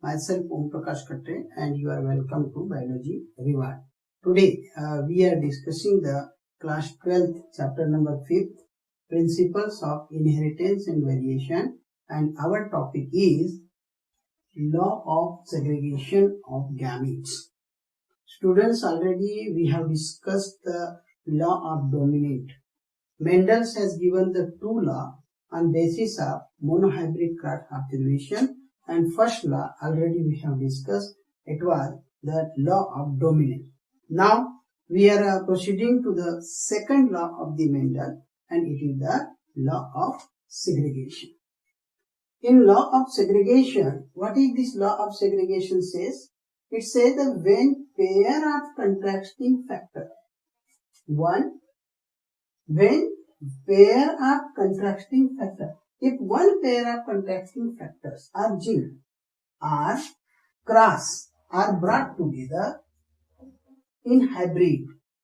myself Om Prakash Katre, and you are welcome to Biology Reward. Today we are discussing the class 12th chapter number 5th, Principles of Inheritance and Variation, and our topic is Law of Segregation of Gametes. Students, already we have discussed the law of dominant. Mendel has given the two laws on basis of monohybrid cross observation, and first law already we have discussed. It was the law of dominant. Now we are proceeding to the second law of the Mendel, and it is the law of segregation. In law of segregation, what is this law of segregation says? It says that when pair of contrasting factors, if one pair of contrasting factors or genes are crossed or brought together in hybrid.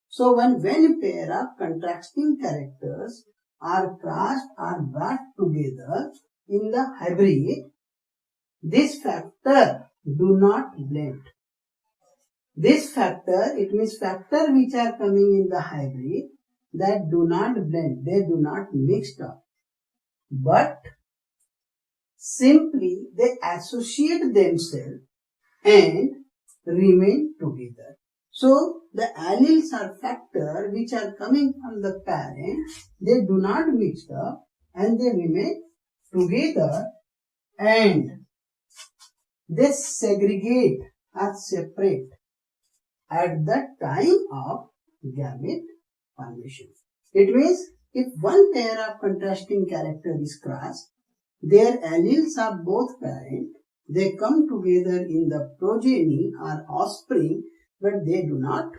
So when pair of contrasting characters are crossed or brought together in the hybrid, this factor do not blend. This factor, it means factor which are coming in the hybrid, that do not blend, they do not mix up, but simply they associate themselves and remain together. So the alleles are factor which are coming from the parent, they do not mix up and they remain together, and they segregate or separate at the time of gamete formation. It means if one pair of contrasting character is crossed, their alleles of both parents, they come together in the progeny or offspring, but they do not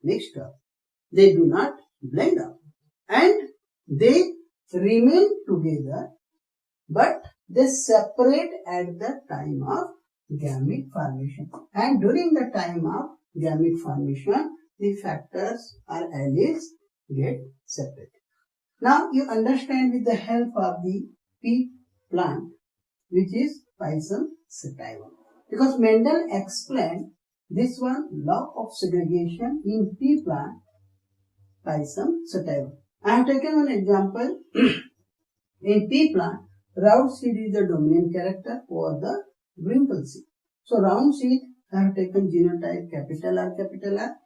mix up, they do not blend up, and they remain together, but they separate at the time of gamete formation. And during the time of gamete formation, the factors or alleles get separated. Now you understand with the help of the pea plant, which is Pisum sativum. Because Mendel explained this one law of segregation in pea plant, Pisum sativum. I have taken one example. In pea plant, round seed is the dominant character over the wrinkle seed. So round seed I have taken genotype capital R,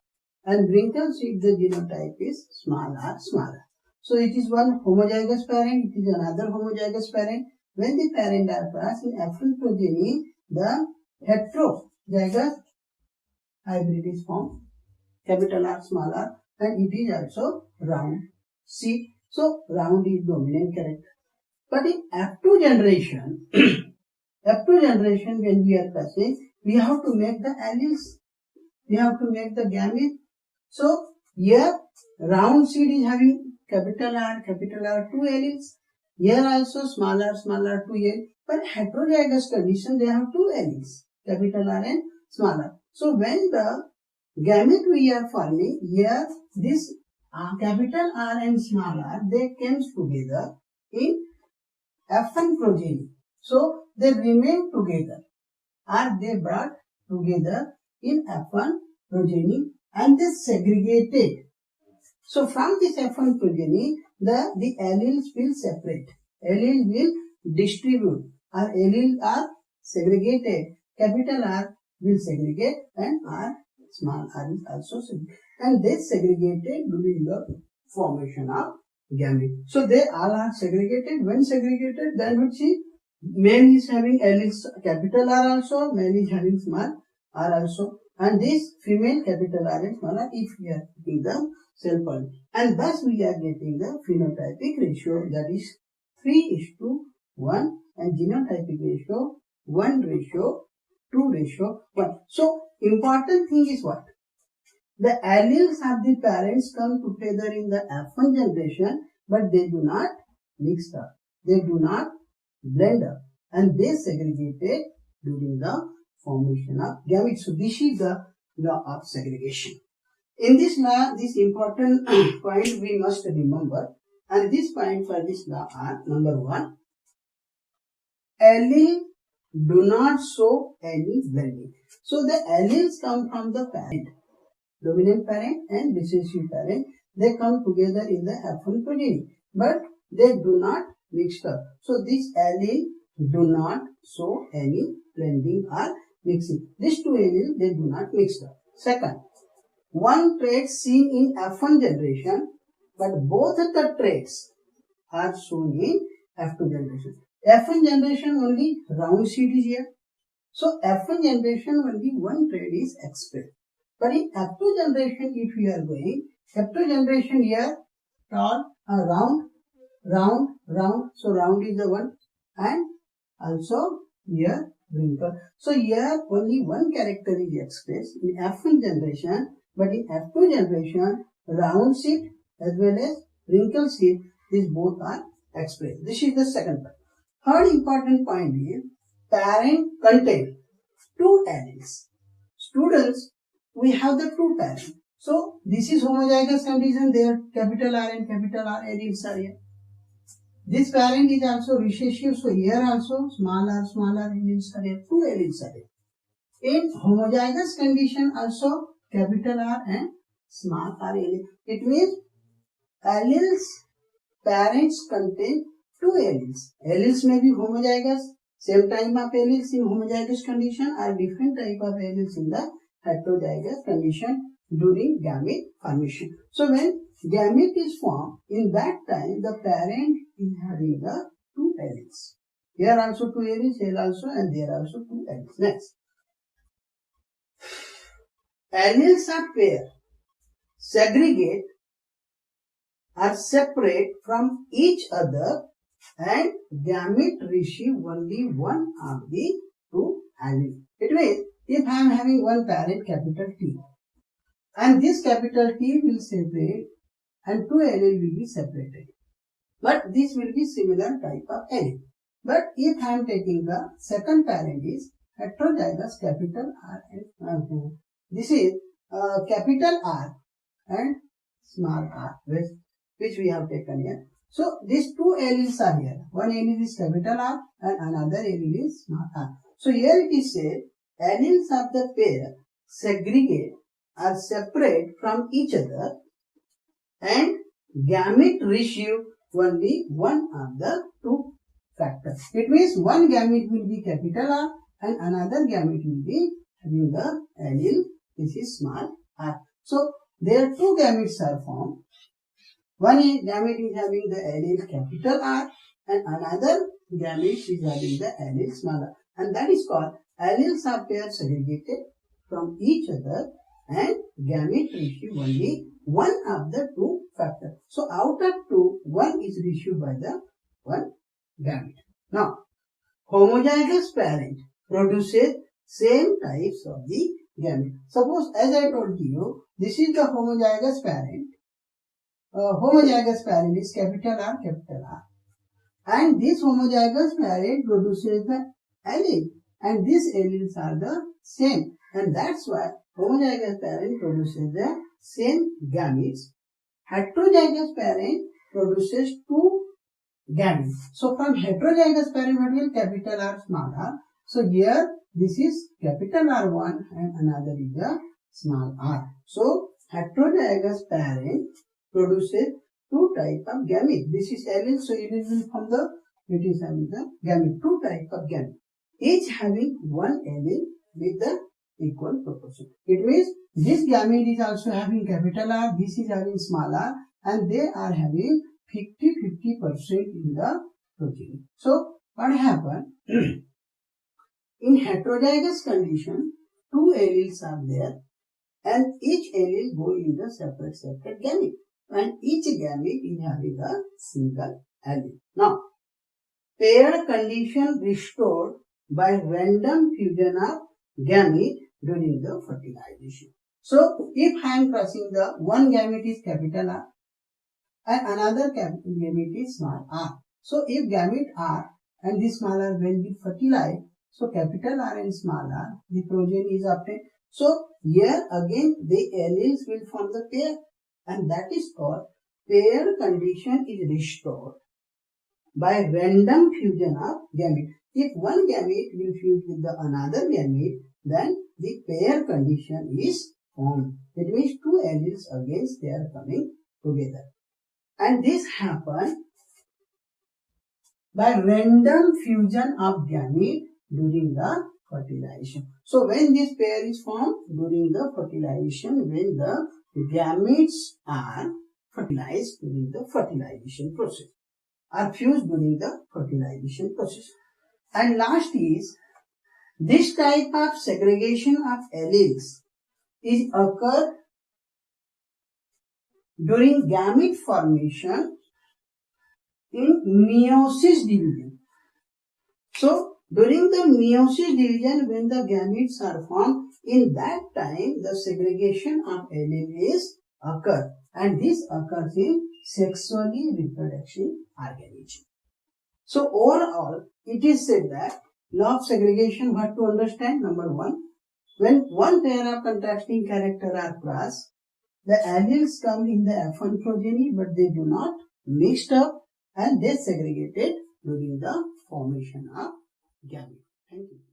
and wrinkle seed the genotype is small r, smaller. So it is one homozygous parent, it is another homozygous parent. When the parent are crossed in F1 progeny, the heterozygous hybrid is formed, capital R, small r, and it is also round seed. So round is dominant character. But in F2 generation, when we are crossing, we have to make the alleles, we have to make the gamete. So here round seed is having capital R, two alleles. Here also small r, two alleles. But heterozygous condition, they have two alleles, capital R and small r. So when the gamete we are forming, here this capital R and small r, they came together in F1 progeny. So they remain together, or they brought together in F1 progeny, and they segregated. So from this F1 progeny, the alleles will separate, alleles will distribute, or alleles are segregated. Capital R will segregate and R, small r is also segregated, and they segregated during the formation of gamete. So they all are segregated. When segregated, then we see male is having alleles capital R also, male is having small r also, and this female capital R and small r if we are taking the cell point, and thus we are getting the phenotypic ratio, that is 3:1, and genotypic ratio 1:2:1. So important thing is what? The alleles of the parents come together in the F1 generation, but they do not mix up, they do not blend up, and they segregated during the formation of gamete. So this is the law of segregation. In this law, this important point we must remember, and this point for this law are: number one, allele do not show any blending. So the alleles come from the parent, dominant parent and recessive parent. They come together in the F1 progeny, but they do not mix up. So this allele do not show any blending or mixing. These two alleles, they do not mix up. Second, one trait seen in F1 generation, but both the traits are shown in F2 generation. F1 generation only round seed is here. So F1 generation only one trait is expressed. But in F2 generation, if you are going, F2 generation here, tall, round, round. So round is the one, and also here wrinkle. So here only one character is expressed in F1 generation, but in F2 generation, round seed as well as wrinkle seed, these both are expressed. This is the second point. Third important point is parent contain two alleles. Students, we have the two parents. So this is homozygous condition, there capital R and capital R alleles are here. This parent is also recessive, so here also small r alleles are here, two alleles are here. In homozygous condition also capital R and small r allele. It means alleles, parents contain two alleles. Alleles may be homozygous, same type of alleles in homozygous condition or different type of alleles in the heterozygous condition during gamete formation. So when gamete is formed, in that time the parent is having the two alleles. Here also two alleles, here also, and there also two alleles. Next, alleles are pair, segregate, are separate from each other, and gamete receive only one of the two alleles. It means if I am having one parent capital T, and this capital T will separate and two alleles will be separated. But this will be similar type of allele. But if I am taking the second parent is heterozygous capital R and this is capital R and small r, which we have taken here. So these two alleles are here. One allele is capital R and another allele is small r. So here it is said alleles of the pair segregate are separate from each other and gamete receive only one of the two factors. It means one gamete will be capital R and another gamete will be having the allele, this is small r. So there two gametes are formed. One gamete is having the allele capital R and another gamete is having the allele small r, and that is called alleles are pair segregated from each other and gamete receive only one of the two factors. So out of two, one is received by the one gamete. Now, homozygous parent produces same types of the gamete. Suppose as I told you, this is the homozygous parent. Homozygous parent is capital R, and this homozygous parent produces the allele, and these alleles are the same, and that's why homozygous parent produces the same gametes. Heterozygous parent produces two gametes. So from heterozygous parent, what will capital R, small r. So here this is capital R1 and another is the small r. So heterozygous parent produces two type of gamete. This is allele, so it is from the, it is having the gamete, two type of gamete, each having one allele with the equal proportion. It means this gamete is also having capital R, this is having small r, and they are having 50-50% in the progeny. So what happened? In heterozygous condition, two alleles are there, and each allele go in the separate gamete, and each gamete is having a single allele. Now, paired condition restored by random fusion of gamete during the fertilization. So, if I am crossing the one gamete is capital R and another gamete is small r. So, if gamete R and this small r when we fertilize, so capital R and small r, the progeny is obtained. So, here again the alleles will form the pair, and that is called pair condition is restored by random fusion of gamete. If one gamete will fuse with the another gamete, then the pair condition is formed. It means two alleles against they are coming together. And this happens by random fusion of gamete during the fertilization. So when this pair is formed during the fertilization, when the gametes are fertilized during the fertilization process, are fused during the fertilization process. And last is, this type of segregation of alleles is occur during gamete formation in meiosis division. So, during the meiosis division, when the gametes are formed, in that time the segregation of allele is occur, and this occurs in sexually reproducing organism. So, overall, it is said that law of segregation, what to understand? Number one, when one pair of contrasting character are crossed, the alleles come in the F1 progeny, but they do not mixed up and they segregated during the formation of gamete. Thank you.